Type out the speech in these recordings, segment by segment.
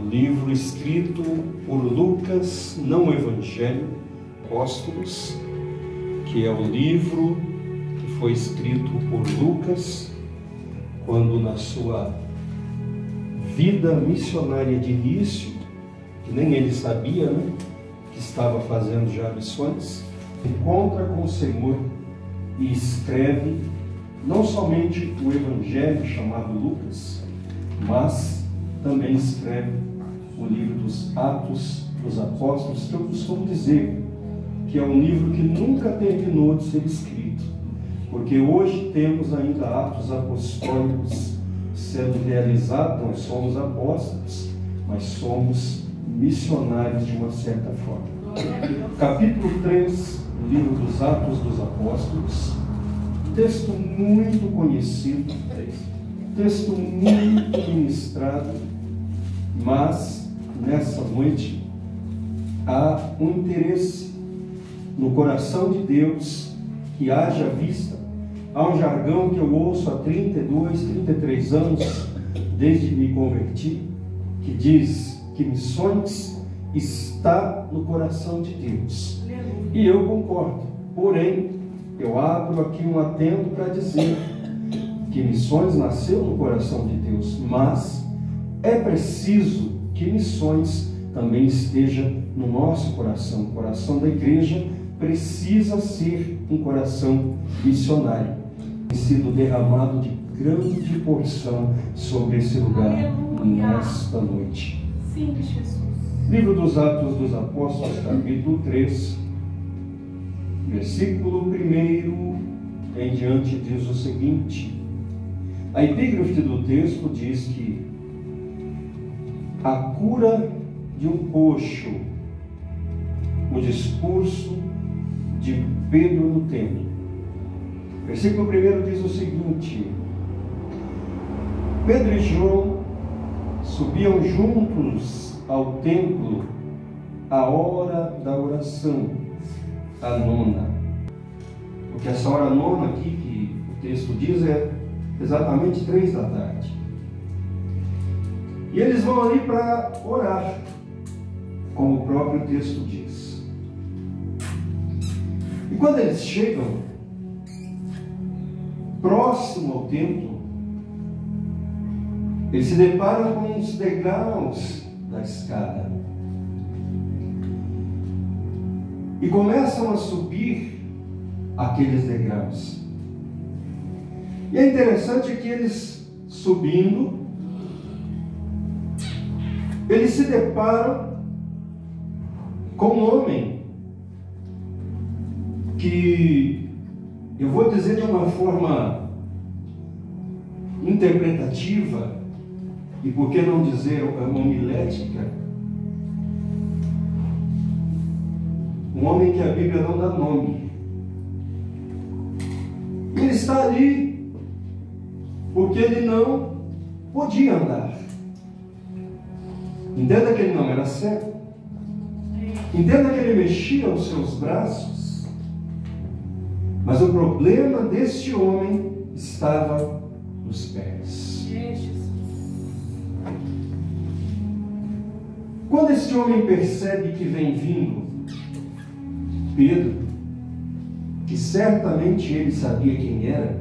livro escrito por Lucas, não o Evangelho, Apóstolos, que é o livro que foi escrito por Lucas quando na sua vida missionária de início, que nem ele sabia, né, que estava fazendo já missões, encontra com o Senhor e escreve não somente o Evangelho chamado Lucas, mas também escreve o livro dos Atos dos Apóstolos, que eu costumo dizer que é um livro que nunca terminou de ser escrito, porque hoje temos ainda atos apostólicos sendo realizados. Nós somos apóstolos, mas somos missionários de uma certa forma. Capítulo 3, livro dos Atos dos Apóstolos, texto muito conhecido, texto muito ministrado, mas nessa noite há um interesse no coração de Deus que haja vista. Há um jargão que eu ouço há 32, 33 anos, desde que me converti, que diz que missões está no coração de Deus. E eu concordo. Porém, eu abro aqui um adendo para dizer que missões nasceu no coração de Deus, mas é preciso que missões também esteja no nosso coração. O coração da igreja precisa ser um coração missionário. Tem sido derramado de grande porção sobre esse lugar nesta noite. Sim, Jesus. Livro dos Atos dos Apóstolos, capítulo 3, versículo 1 em diante, diz o seguinte: a epígrafe do texto diz que a cura de um coxo, o discurso de Pedro no templo. Versículo 1 diz o seguinte: Pedro e João subiam juntos ao templo à hora da oração, a nona. Porque essa hora nona aqui, que o texto diz, é exatamente 3 da tarde. E eles vão ali para orar, como o próprio texto diz. E quando eles chegam próximo ao templo, eles se deparam com os degraus da escada e começam a subir aqueles degraus. E é interessante que eles subindo, eles se deparam com um homem que, eu vou dizer de uma forma interpretativa, e por que não dizer homilética, um homem que a Bíblia não dá nome. Ele está ali porque ele não podia andar. Entenda que ele não era cego. Entenda que ele mexia os seus braços. Mas o problema deste homem estava nos pés. Quando este homem percebe que vem vindo Pedro, que certamente ele sabia quem era,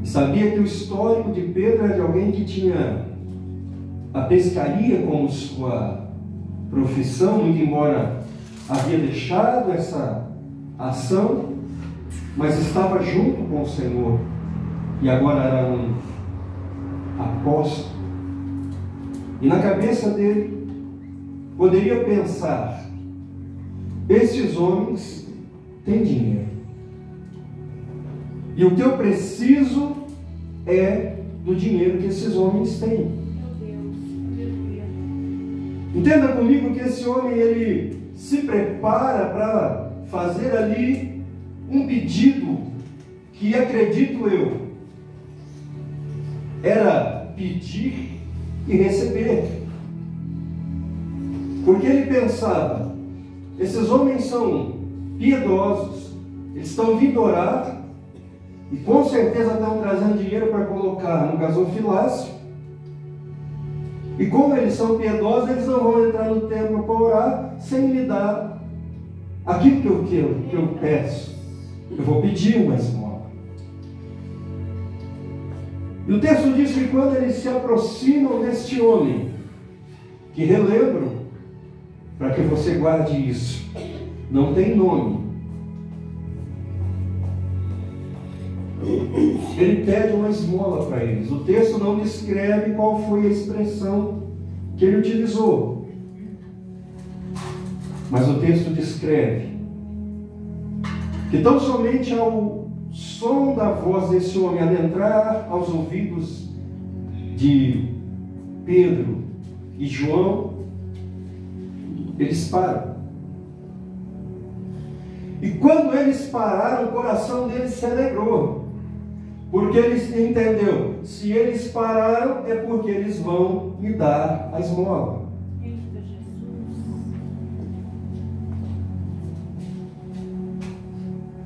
sabia que o histórico de Pedro era de alguém que tinha a pescaria como sua profissão, muito embora havia deixado essa ação, mas estava junto com o Senhor e agora era um apóstolo. E na cabeça dele poderia pensar: estes homens têm dinheiro, e o que eu preciso é do dinheiro que esses homens têm. Entenda comigo que esse homem, ele se prepara para fazer ali um pedido que, acredito eu, era pedir e receber. Porque ele pensava: esses homens são piedosos, eles estão vindo orar e com certeza estão trazendo dinheiro para colocar no gasofilácio. E como eles são piedosos, eles não vão entrar no templo para orar sem me dar aquilo que eu peço. Eu vou pedir uma esmola. E o texto diz que quando eles se aproximam deste homem, que relembro, para que você guarde isso, não tem nome. Ele pede uma esmola para eles. O texto não descreve qual foi a expressão que ele utilizou, mas o texto descreve que tão somente ao som da voz desse homem adentrar aos ouvidos de Pedro e João, eles param. E quando eles pararam, o coração deles se alegrou, porque eles entenderam, se eles pararam é porque eles vão me dar a esmola.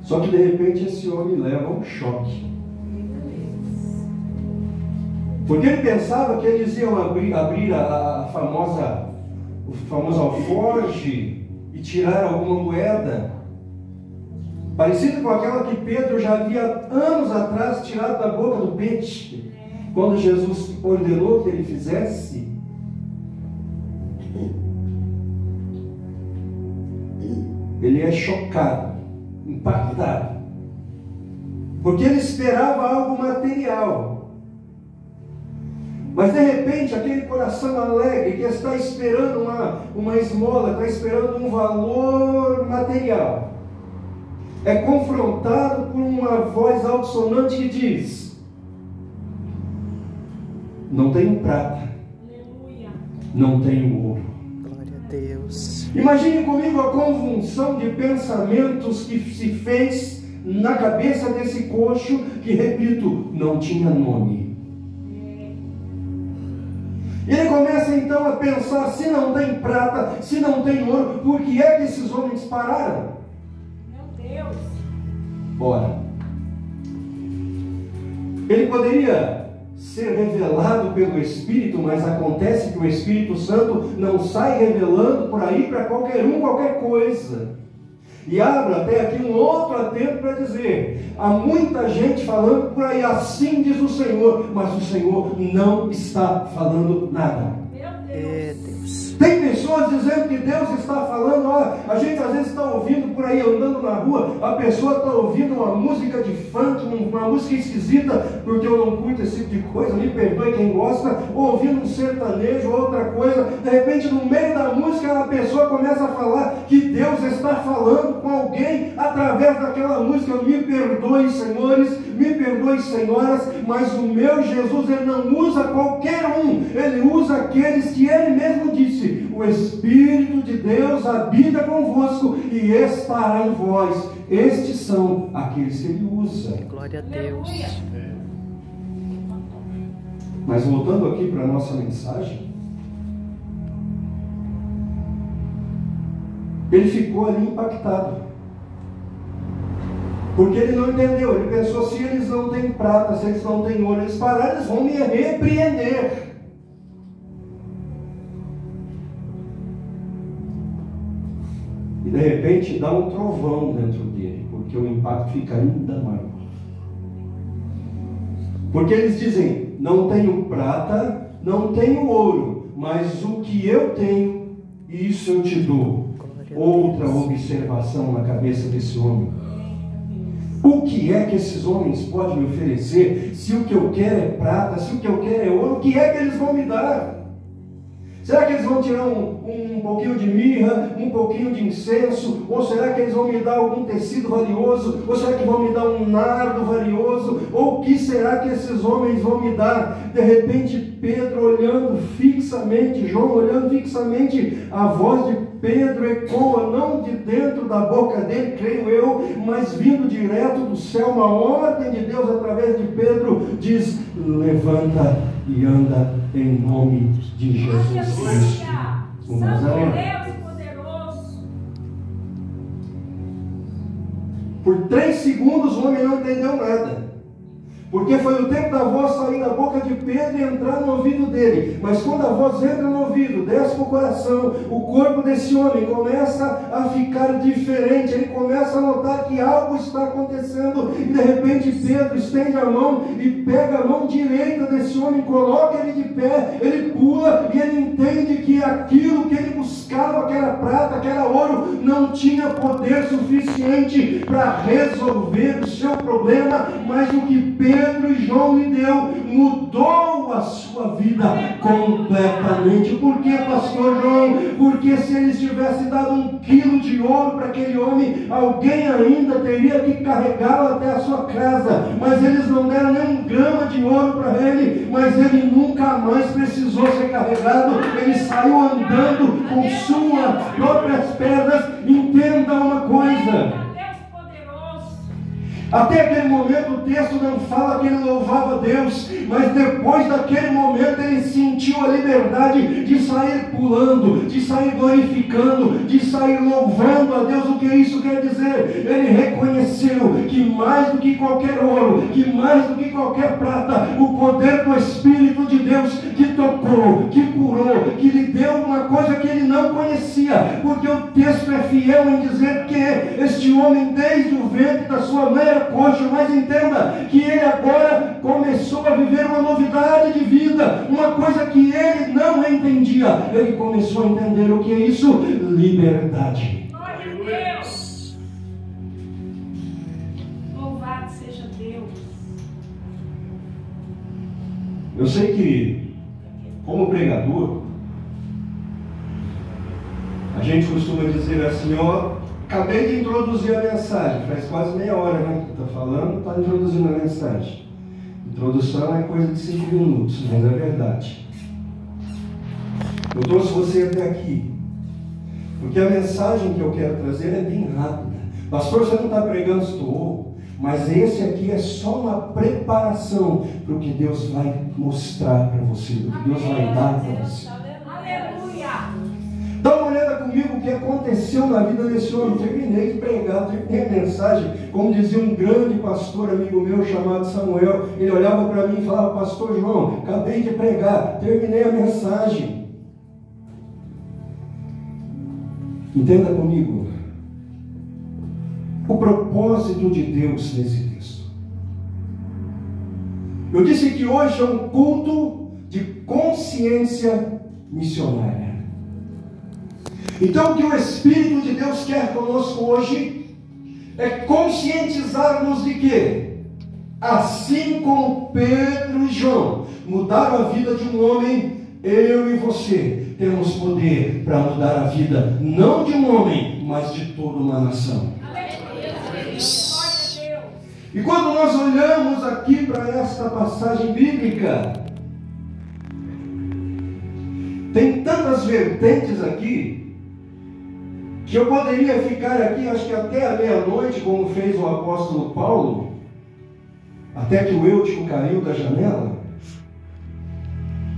Só que de repente esse homem leva um choque, porque ele pensava que eles iam abrir o famoso alforje e tirar alguma moeda parecida com aquela que Pedro já havia anos atrás tirado da boca do peixe, quando Jesus ordenou que ele fizesse. Ele é chocado, impactado, porque ele esperava algo material. Mas de repente aquele coração alegre que está esperando uma esmola, está esperando um valor material, é confrontado por uma voz altissonante que diz: não tenho prata, não tenho ouro. Glória a Deus. Imagine comigo a convulsão de pensamentos que se fez na cabeça desse coxo, que, repito, não tinha nome. Ele começa então a pensar: se não tem prata, se não tem ouro, por que é que esses homens pararam? Meu Deus! Ora, ele poderia ser revelado pelo Espírito, mas acontece que o Espírito Santo não sai revelando por aí para qualquer coisa. E abro até aqui um outro atento para dizer: há muita gente falando por aí, assim diz o Senhor, mas o Senhor não está falando nada. É Deus. Tem pessoas dizendo que Deus está falando. A gente às vezes está ouvindo por aí, andando na rua, a pessoa está ouvindo uma música de funk, uma música esquisita, porque eu não curto esse tipo de coisa, me perdoe quem gosta, ou ouvindo um sertanejo ou outra coisa. De repente, no meio da música, a pessoa começa a falar que Deus está falando com alguém através daquela música. Me perdoe, senhores, me perdoe, senhoras, mas o meu Jesus, ele não usa qualquer um, ele usa aqueles que ele mesmo disse: o Espírito de Deus habita convosco e estará em vós. Estes são aqueles que ele usa. Glória a Deus. Mas voltando aqui para a nossa mensagem, ele ficou ali impactado, porque ele não entendeu. Ele pensou: se eles não têm prata, se eles não têm ouro, eles pararam, eles vão me repreender. E de repente dá um trovão dentro dele, porque o impacto fica ainda maior. Porque eles dizem: não tenho prata, não tenho ouro, mas o que eu tenho, isso eu te dou. Outra observação na cabeça desse homem: o que é que esses homens podem me oferecer? Se o que eu quero é prata, se o que eu quero é ouro, o que é que eles vão me dar? Será que eles vão tirar um pouquinho de mirra, um pouquinho de incenso? Ou será que eles vão me dar algum tecido valioso? Ou será que vão me dar um nardo valioso? Ou o que será que esses homens vão me dar? De repente, Pedro olhando fixamente, João olhando fixamente, a voz de Pedro ecoa, não de dentro da boca dele, creio eu, mas vindo direto do céu. Uma ordem de Deus através de Pedro diz: levanta e anda em nome de Jesus Cristo, o Nazareno. Por 3 segundos o homem não entendeu nada, Porque foi o tempo da voz sair da boca de Pedro e entrar no ouvido dele. Mas quando a voz entra no ouvido, desce para o coração, o corpo desse homem começa a ficar diferente. Ele começa a notar que algo está acontecendo. E de repente Pedro estende a mão e pega a mão direita desse homem, coloca ele de pé, ele pula e ele entende que aquilo que ele buscava, que era prata, que era ouro, não tinha poder suficiente para resolver o seu problema. Mas o que Pedro e João lhe deu mudou a sua vida completamente. Por que, pastor João? Porque se eles tivessem dado 1 quilo de ouro para aquele homem, alguém ainda teria que carregá-lo até a sua casa. Mas eles não deram nem 1 grama de ouro para ele, mas ele nunca mais precisou ser carregado. Ele saiu andando com suas próprias pernas. Entenda uma coisa: até aquele momento o texto não fala que ele louvava Deus, mas depois daquele momento ele sentiu a liberdade de sair pulando, de sair glorificando, de sair louvando a Deus. O que isso quer dizer? Ele reconheceu que mais do que qualquer ouro, que mais do que qualquer prata, o poder do Espírito de Deus que tocou, que curou, que lhe deu uma coisa que ele não conhecia. Porque o texto é fiel em dizer que este homem, desde o ventre da sua mãe, era coxo. Mas entenda que ele agora começou a viver uma novidade de vida, uma coisa que ele não entendia. Ele começou a entender o que é isso: liberdade. Glória a Deus. Louvado seja Deus. Eu sei que, como pregador, a gente costuma dizer assim: ó, acabei de introduzir a mensagem, faz quase meia hora, né, que está falando, está introduzindo a mensagem. Introdução é coisa de 5 minutos, mas é verdade. Eu trouxe você até aqui porque a mensagem que eu quero trazer é bem rápida. Pastor, você não está pregando? Estou. Mas esse aqui é só uma preparação para o que Deus vai mostrar para você, o que Deus vai dar para você. Aleluia. Dá uma olhada comigo o que aconteceu na vida desse homem. Terminei de pregar, terminei a mensagem. Como dizia um grande pastor, amigo meu, chamado Samuel, ele olhava para mim e falava: pastor João, acabei de pregar, terminei a mensagem. Entenda comigo o propósito de Deus nesse texto. Eu disse que hoje é um culto de consciência missionária. Então o que o Espírito de Deus quer conosco hoje é conscientizar-nos de que, assim como Pedro e João mudaram a vida de um homem, eu e você temos poder para mudar a vida, não de um homem, mas de toda uma nação. E quando nós olhamos aqui para esta passagem bíblica, tem tantas vertentes aqui, que eu poderia ficar aqui, acho que até a meia-noite, como fez o apóstolo Paulo, até que o Eutico caiu da janela,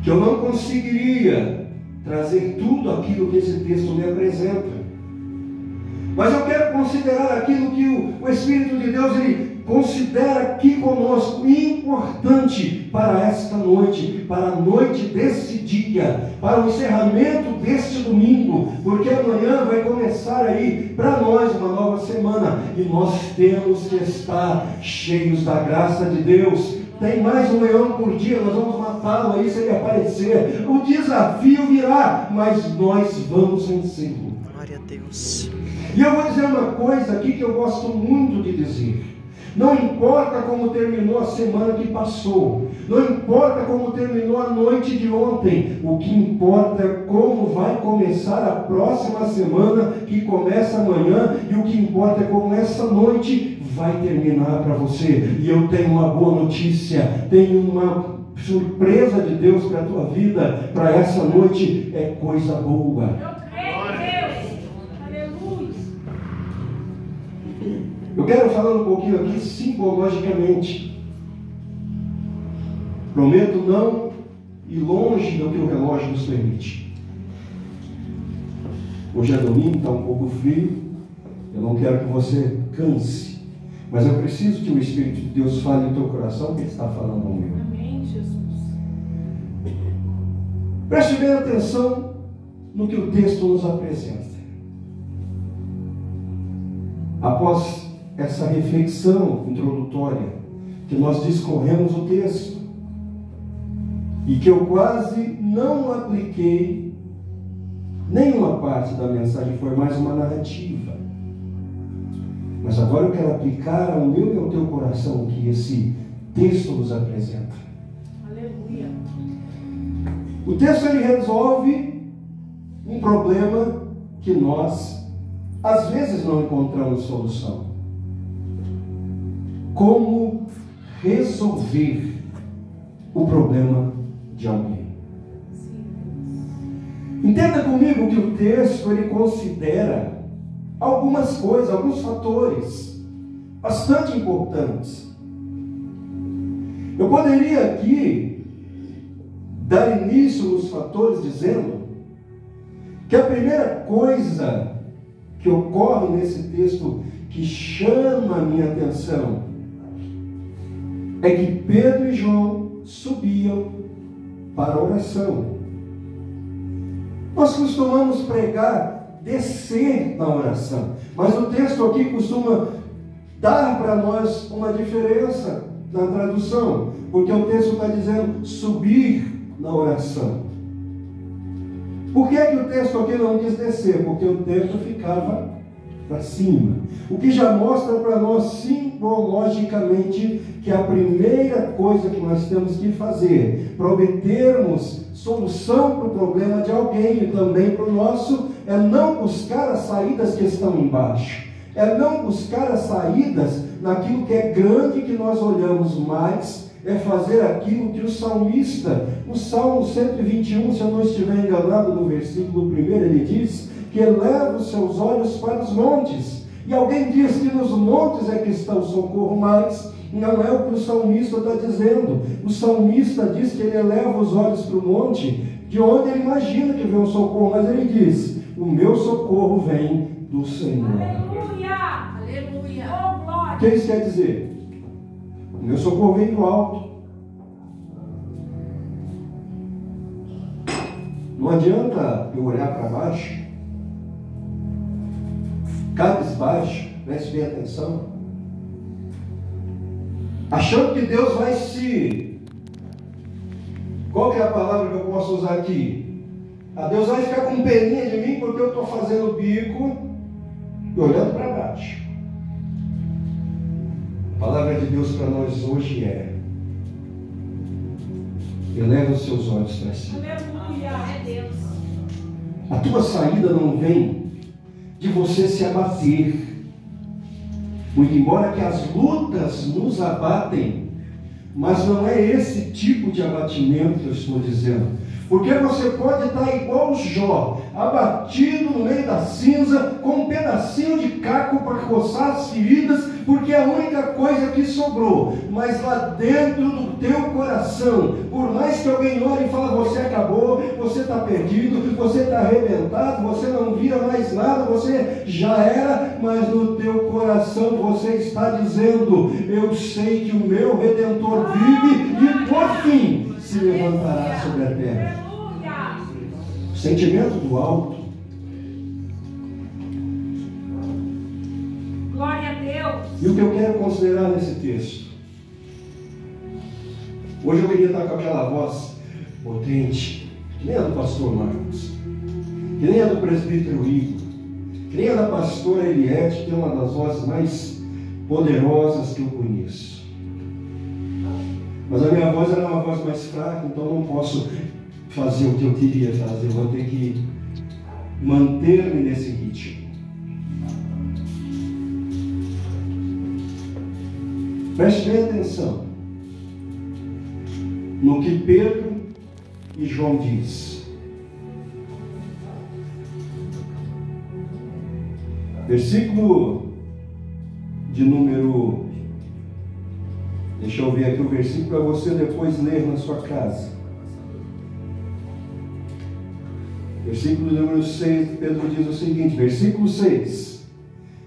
que eu não conseguiria trazer tudo aquilo que esse texto me apresenta. Mas eu quero considerar aquilo que o Espírito de Deus ele considera aqui conosco importante para esta noite, para a noite desse dia, para o encerramento deste domingo, porque amanhã vai começar aí para nós uma nova semana e nós temos que estar cheios da graça de Deus. Tem mais um leão por dia, nós vamos matá-lo aí se ele aparecer. O desafio virá, mas nós vamos vencê-lo. Glória a Deus. E eu vou dizer uma coisa aqui que eu gosto muito de dizer. Não importa como terminou a semana que passou, não importa como terminou a noite de ontem, o que importa é como vai começar a próxima semana, que começa amanhã, e o que importa é como essa noite vai terminar para você. E eu tenho uma boa notícia, tenho uma surpresa de Deus para a tua vida, para essa noite, é coisa boa. Eu quero falar um pouquinho aqui simbologicamente. Prometo não ir longe do que o relógio nos permite. Hoje é domingo, está um pouco frio. Eu não quero que você canse. Mas eu preciso que o Espírito de Deus fale no teu coração, que Ele está falando ao meu. Amém, Jesus. Preste bem atenção no que o texto nos apresenta. Após essa reflexão introdutória, que nós discorremos o texto, e que eu quase não apliquei nenhuma parte da mensagem, foi mais uma narrativa. Mas agora eu quero aplicar ao meu e ao teu coração o que esse texto nos apresenta. Aleluia. O texto ele resolve um problema que nós às vezes não encontramos solução. Como resolver o problema de alguém? Entenda comigo que o texto ele considera algumas coisas, alguns fatores bastante importantes. Eu poderia aqui dar início nos fatores dizendo que a primeira coisa que ocorre nesse texto que chama a minha atenção é que Pedro e João subiam para a oração. Nós costumamos pregar descer na oração, mas o texto aqui costuma dar para nós uma diferença na tradução, porque o texto está dizendo subir na oração. Por que o texto aqui não diz descer? Porque o texto ficava para cima. O que já mostra para nós simbologicamente que a primeira coisa que nós temos que fazer para obtermos solução para o problema de alguém e também para o nosso é não buscar as saídas que estão embaixo. É não buscar as saídas naquilo que é grande que nós olhamos mais, é fazer aquilo que o salmista, no Salmo 121, se eu não estiver enganado, no versículo 1, ele diz que eleva os seus olhos para os montes. E alguém diz que nos montes é que está o socorro, mas não é o que o salmista está dizendo. O salmista diz que ele eleva os olhos para o monte, de onde ele imagina que vem o socorro, mas ele diz: o meu socorro vem do Senhor. Aleluia! Aleluia! Oh, glória! O que isso quer dizer? O meu socorro vem do alto. Não adianta eu olhar para baixo, cabisbaixo, preste bem atenção, achando que Deus vai se... Qual que é a palavra que eu posso usar aqui? Deus vai ficar com peninha de mim porque eu estou fazendo o bico e olhando para baixo. A palavra de Deus para nós hoje é: eleva os seus olhos para cima. Aleluia! É Deus. A tua saída não vem de você se abater. Muito embora que as lutas nos abatem, mas não é esse tipo de abatimento que eu estou dizendo. Porque você pode estar igual Jó, abatido no meio da cinza, com um pedacinho de caco para coçar as feridas, porque é a única coisa que sobrou. Mas lá dentro do teu coração, por mais que alguém olhe e fale: você acabou, você está perdido, você está arrebentado, você não vira mais nada, você já era, mas no teu coração você está dizendo: eu sei que o meu Redentor vive e por fim se levantará sobre a terra. O sentimento do alto. Glória a Deus. E o que eu quero considerar nesse texto? Hoje eu queria estar com aquela voz potente, que nem a do pastor Marcos, que nem a do presbítero Igor, que nem a da pastora Eliette, que é uma das vozes mais poderosas que eu conheço. Mas a minha voz era uma voz mais fraca, então não posso fazer o que eu queria fazer. Eu vou ter que manter-me nesse ritmo. Preste bem atenção no que Pedro e João diz. Versículo de número... Deixa eu ver aqui o versículo para você depois ler na sua casa. Versículo número 6, Pedro diz o seguinte, versículo 6.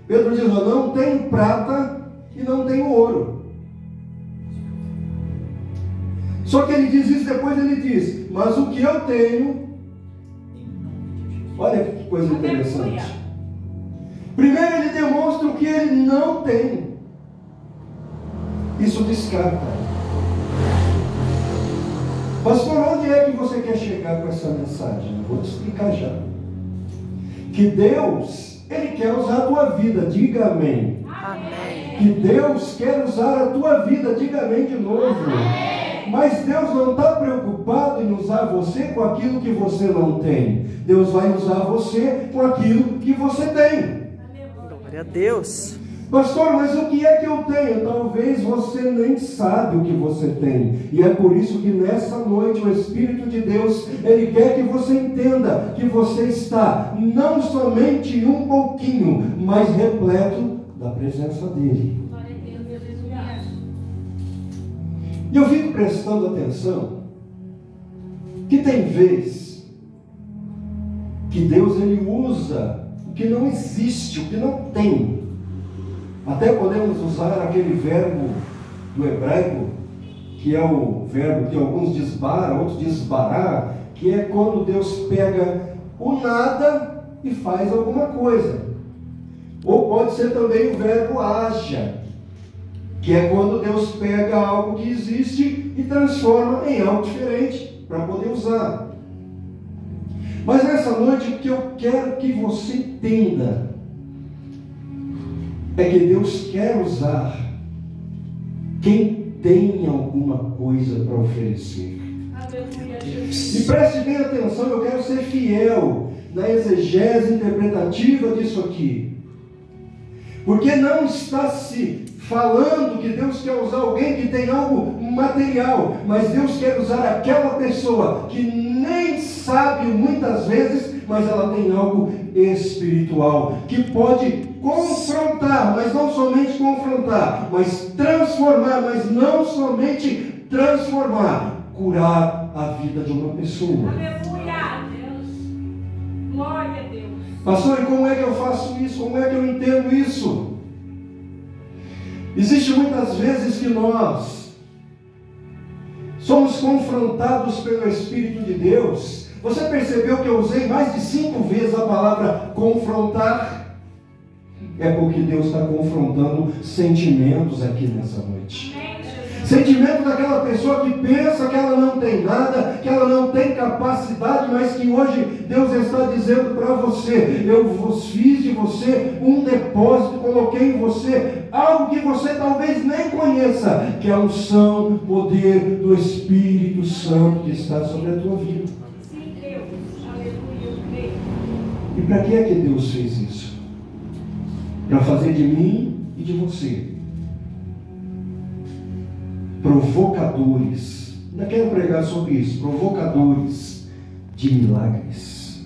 Pedro diz: eu não tenho prata e não tenho ouro. Só que ele diz isso, depois ele diz, mas o que eu tenho, olha que coisa interessante. Primeiro ele demonstra o que ele não tem. Isso descarta. Pastor, onde é que você quer chegar com essa mensagem? Eu vou te explicar já. Que Deus, Ele quer usar a tua vida, diga amém. Amém. Que Deus quer usar a tua vida, diga amém de novo. Amém. Mas Deus não está preocupado em usar você com aquilo que você não tem. Deus vai usar você com aquilo que você tem. Glória a Deus. Pastor, mas o que é que eu tenho? Talvez você nem sabe o que você tem. E é por isso que nessa noite o Espírito de Deus, Ele quer que você entenda que você está não somente um pouquinho, mas repleto da presença dEle. E eu fico prestando atenção que tem vez que Deus Ele usa o que não existe, o que não tem. Até podemos usar aquele verbo do hebraico, que é o verbo que alguns desbaram, outros desbarar, que é quando Deus pega o nada e faz alguma coisa. Ou pode ser também o verbo haja, que é quando Deus pega algo que existe e transforma em algo diferente, para poder usar. Mas nessa noite o que eu quero que você entenda é que Deus quer usar quem tem alguma coisa para oferecer. E preste bem atenção, eu quero ser fiel na exegese interpretativa disso aqui. Porque não está se falando que Deus quer usar alguém que tem algo material, mas Deus quer usar aquela pessoa que nem sabe muitas vezes, mas ela tem algo espiritual, que pode confrontar, mas não somente confrontar, mas transformar, mas não somente transformar, curar a vida de uma pessoa. Aleluia, Deus. Glória a Deus. Pastor, e como é que eu faço isso? Como é que eu entendo isso? Existe muitas vezes que nós somos confrontados pelo Espírito de Deus. Você percebeu que eu usei mais de 5 vezes a palavra confrontar? É porque Deus está confrontando sentimentos aqui nessa noite. Sentimento daquela pessoa que pensa que ela não tem nada, que ela não tem capacidade, mas que hoje Deus está dizendo para você: eu vos fiz de você um depósito, coloquei em você algo que você talvez nem conheça, que é a unção, poder do Espírito Santo que está sobre a tua vida. Sim, Deus. Aleluia, eu creio. E para que é que Deus fez isso? Para fazer de mim e de você provocadores. Ainda quero pregar sobre isso. Provocadores de milagres.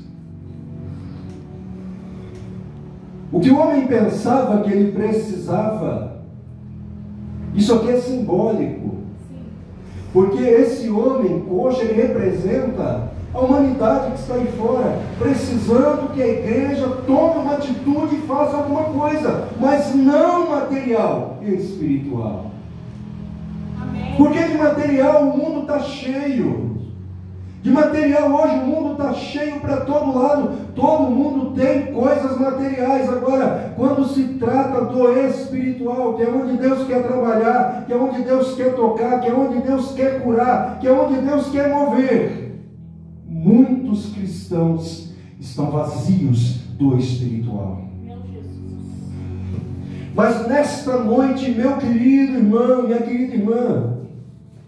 O que o homem pensava que ele precisava, isso aqui é simbólico. Porque esse homem coxo, ele representa a humanidade que está aí fora, precisando que a igreja tome uma atitude e faça alguma coisa, mas não material e espiritual. Amém. Porque de material o mundo está cheio. De material hoje o mundo está cheio para todo lado. Todo mundo tem coisas materiais. Agora, quando se trata do espiritual, que é onde Deus quer trabalhar, que é onde Deus quer tocar, que é onde Deus quer curar, que é onde Deus quer mover, muitos cristãos estão vazios do espiritual. Meu Jesus. Mas nesta noite, meu querido irmão, minha querida irmã,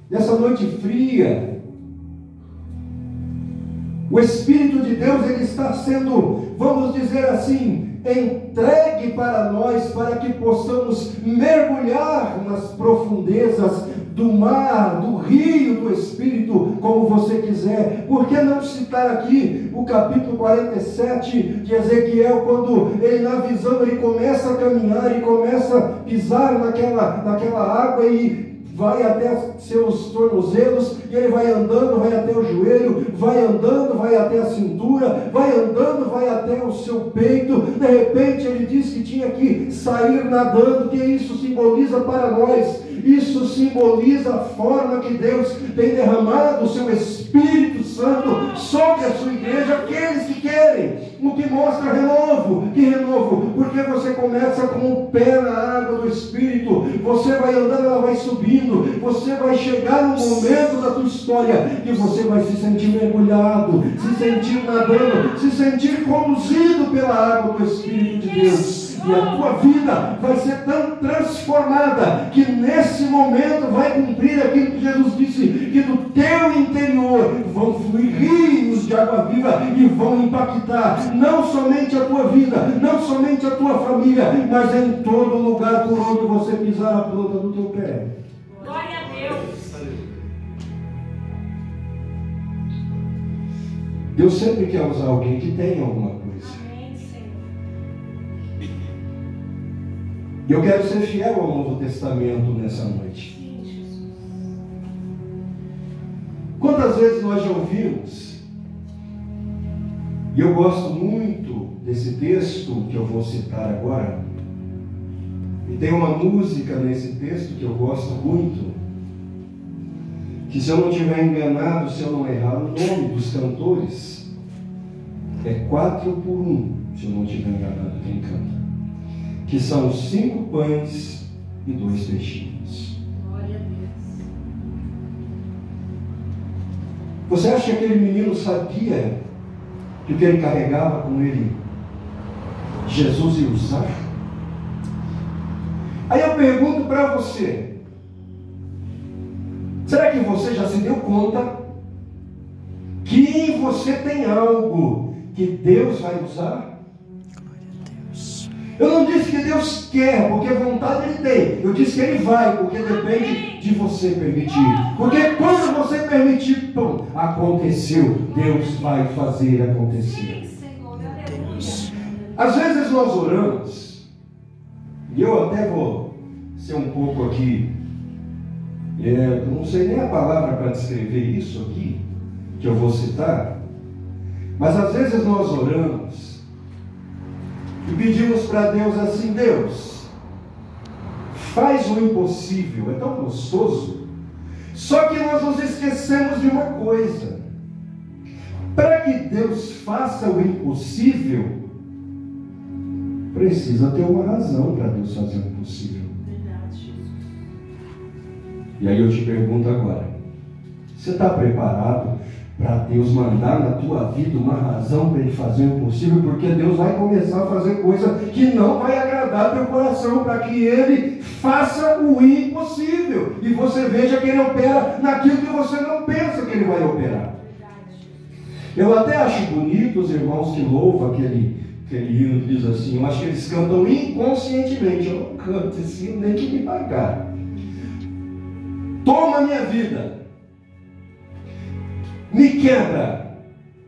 nessa noite fria, o Espírito de Deus, ele está sendo, vamos dizer assim, entregue para nós, para que possamos mergulhar nas profundezas do mar, do rio do Espírito, como você quiser. Por que não citar aqui o capítulo 47 de Ezequiel, quando ele na visão, ele começa a caminhar e começa a pisar naquela água e vai até seus tornozelos, e ele vai andando, vai até o joelho, vai andando, vai até a cintura, vai andando, vai até o seu peito. De repente ele diz que tinha que sair nadando. Que isso simboliza para nós? Isso simboliza a forma que Deus tem derramado o seu Espírito Santo sobre a sua igreja, aqueles que querem. O que mostra renovo. Que renovo? Porque você começa com o pé na água do Espírito, você vai andando, ela vai subindo, você vai chegar no momento da tua história que você vai se sentir mergulhado, se sentir nadando, se sentir conduzido pela água do Espírito de Deus. E a tua vida vai ser tão transformada que nesse momento vai cumprir aquilo que Jesus disse, que do teu interior vão fluir rios de água viva e vão impactar não somente a tua vida, não somente a tua família, mas em todo lugar por onde você pisar a planta do teu pé. Glória a Deus. Deus sempre quer usar alguém que tem alguma coisa. Amém, Senhor. E eu quero ser fiel ao Novo Testamento nessa noite. Quantas vezes nós já ouvimos, e eu gosto muito desse texto que eu vou citar agora, e tem uma música nesse texto que eu gosto muito, que, se eu não estiver enganado, se eu não errar o nome dos cantores, é 4 por 1, se eu não estiver enganado quem canta, que são 5 pães e 2 peixinhos. Glória a Deus. Você acha que aquele menino sabia que o que ele carregava com ele, Jesus ia usar? Aí eu pergunto para você, será que você já se deu conta que em você tem algo que Deus vai usar? Eu não disse que Deus quer, porque vontade Ele tem. Eu disse que Ele vai, porque depende de você permitir. Porque quando você permitir, pum, aconteceu. Deus vai fazer acontecer. Às vezes nós oramos, e eu até vou ser um pouco aqui, não sei nem a palavra para descrever isso aqui, que eu vou citar, mas às vezes nós oramos e pedimos para Deus assim: Deus, faz o impossível. É tão gostoso. Só que nós nos esquecemos de uma coisa: para que Deus faça o impossível, precisa ter uma razão para Deus fazer o impossível. Verdade, Jesus. E aí eu te pergunto agora: você está preparado para Deus mandar na tua vida uma razão para Ele fazer o impossível? Porque Deus vai começar a fazer coisa que não vai agradar teu coração, para que Ele faça o impossível, e você veja que Ele opera naquilo que você não pensa que Ele vai operar. Eu até acho bonito os irmãos que louvam aquele hino que diz assim, eu acho que eles cantam inconscientemente. Eu não canto esse hino nem que me pagar. Toma minha vida, me quebra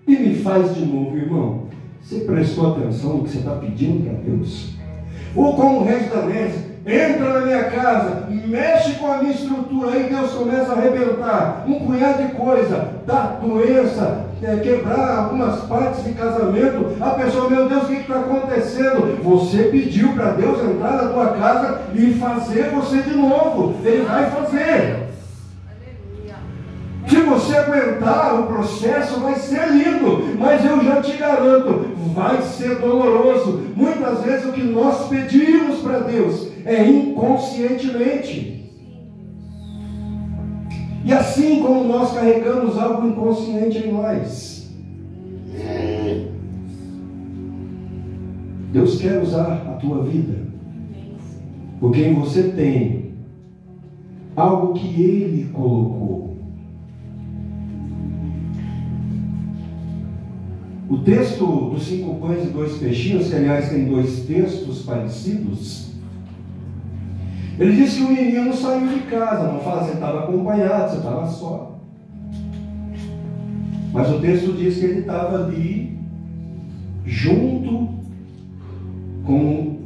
e me faz de novo. Irmão, você prestou atenção no que você está pedindo para Deus? Ou como o resto da mesa, entra na minha casa, mexe com a minha estrutura, aí Deus começa a arrebentar um punhado de coisa, dar doença, quebrar algumas partes de casamento. A pessoa, meu Deus, o que está acontecendo? Você pediu para Deus entrar na tua casa e fazer você de novo. Ele vai fazer. Se você aguentar, o processo vai ser lindo, mas eu já te garanto, vai ser doloroso. Muitas vezes o que nós pedimos para Deus é inconscientemente. E assim como nós carregamos algo inconsciente em nós, Deus quer usar a tua vida, porque em você tem algo que Ele colocou. O texto dos 5 pães e 2 peixinhos, que aliás tem 2 textos parecidos, ele diz que o menino saiu de casa, não fala se estava acompanhado, se estava só. Mas o texto diz que ele estava ali, junto com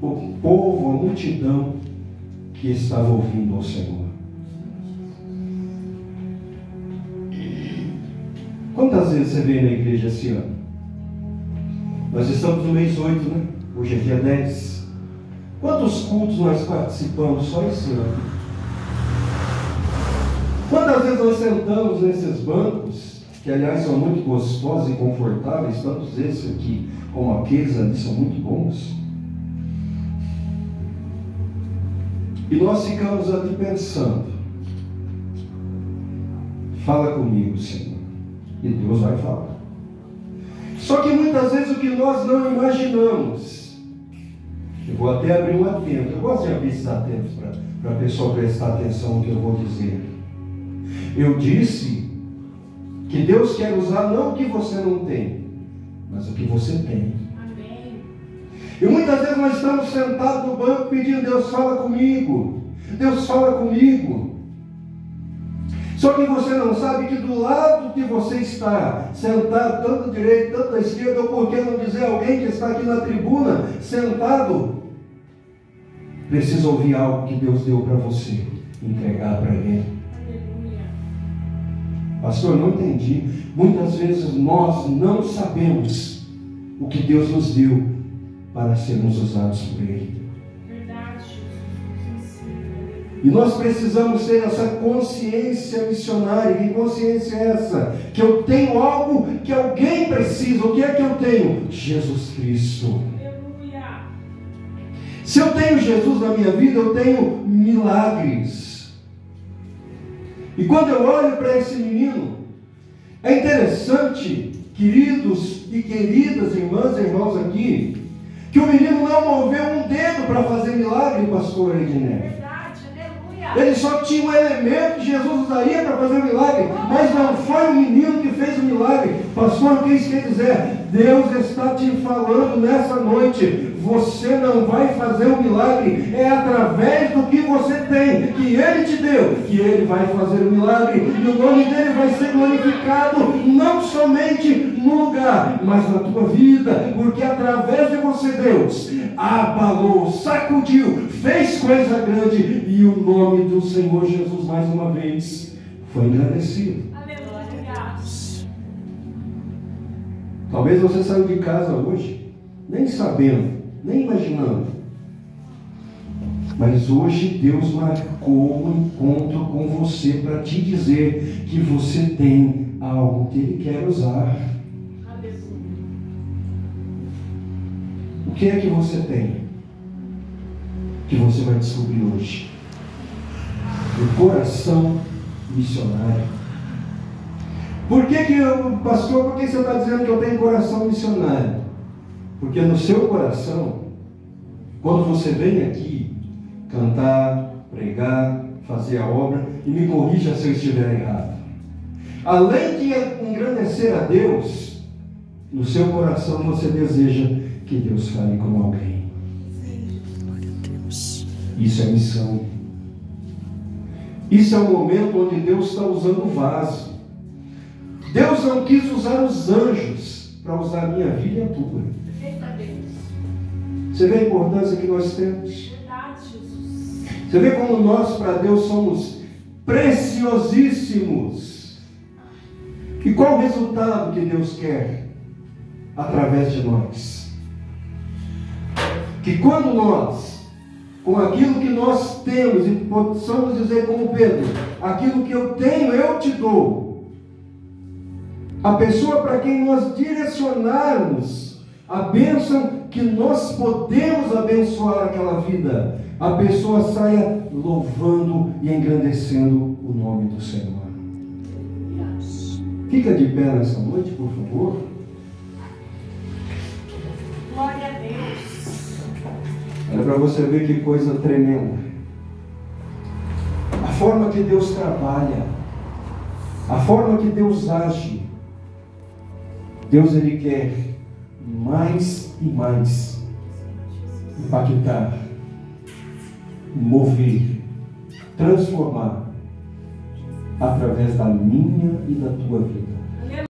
o povo, a multidão que estava ouvindo ao Senhor. Quantas vezes você veio na igreja esse ano? Nós estamos no mês 8, né? Hoje é dia 10. Quantos cultos nós participamos só esse ano? Quantas vezes nós sentamos nesses bancos, que aliás são muito gostosos e confortáveis, tantos esses aqui como aqueles ali são muito bons, e nós ficamos ali pensando: fala comigo, Senhor. E Deus vai falar. Só que muitas vezes o que nós não imaginamos, eu vou até abrir um atento, eu gosto de abrir esses atentos para a pessoa prestar atenção no que eu vou dizer. Eu disse que Deus quer usar não o que você não tem, mas o que você tem. Amém. E muitas vezes nós estamos sentados no banco pedindo: Deus fala comigo, Deus fala comigo. Só que você não sabe que do lado que você está, sentado, tanto à direita, tanto à esquerda, ou por que não dizer alguém que está aqui na tribuna, sentado, precisa ouvir algo que Deus deu para você, entregar para Ele. Aleluia. Pastor, não entendi. Muitas vezes nós não sabemos o que Deus nos deu para sermos usados por Ele. Verdade, Jesus nos ensina. E nós precisamos ter essa consciência missionária. Que consciência é essa? Que eu tenho algo que alguém precisa. O que é que eu tenho? Jesus Cristo. Aleluia. Se eu tenho Jesus na minha vida, eu tenho milagres. E quando eu olho para esse menino, é interessante, queridos e queridas irmãs e irmãos aqui, que o menino não moveu um dedo para fazer milagre, pastor Edner. Verdade, aleluia. Ele só tinha um elemento que Jesus usaria para fazer o milagre, mas não foi o menino que fez o milagre. Pastor, o que isso quer dizer? Deus está te falando nessa noite: você não vai fazer o milagre, é através do que você tem, que Ele te deu, que Ele vai fazer o milagre, e o nome dEle vai ser glorificado, não somente no lugar, mas na tua vida, porque através de você Deus abalou, sacudiu, fez coisa grande, e o nome do Senhor Jesus mais uma vez foi engrandecido. Aleluia. Talvez você saiu de casa hoje nem sabendo, nem imaginando, mas hoje Deus marcou um encontro com você para te dizer que você tem algo que Ele quer usar. Aleluia. O que é que você tem que você vai descobrir hoje? O coração missionário. Por que pastor, por que você está dizendo que eu tenho coração missionário? Porque no seu coração, quando você vem aqui cantar, pregar, fazer a obra, e me corrija se eu estiver errado, além de engrandecer a Deus, no seu coração você deseja que Deus fale com alguém. Glória a Deus. Isso é missão. Isso é o momento onde Deus está usando o vaso. Deus não quis usar os anjos para usar a minha vida e a tua. Eita Deus. Você vê a importância que nós temos? Verdade, Jesus. Você vê como nós para Deus somos preciosíssimos. E qual o resultado que Deus quer através de nós? Que quando nós, com aquilo que nós temos, e possamos dizer como Pedro: aquilo que eu tenho eu te dou. A pessoa para quem nós direcionarmos a bênção que nós podemos abençoar aquela vida, a pessoa saia louvando e engrandecendo o nome do Senhor. Fica de pé nessa noite, por favor. Glória a Deus. Olha para você ver que coisa tremenda. A forma que Deus trabalha, a forma que Deus age. Deus, Ele quer mais e mais impactar, mover, transformar através da minha e da tua vida.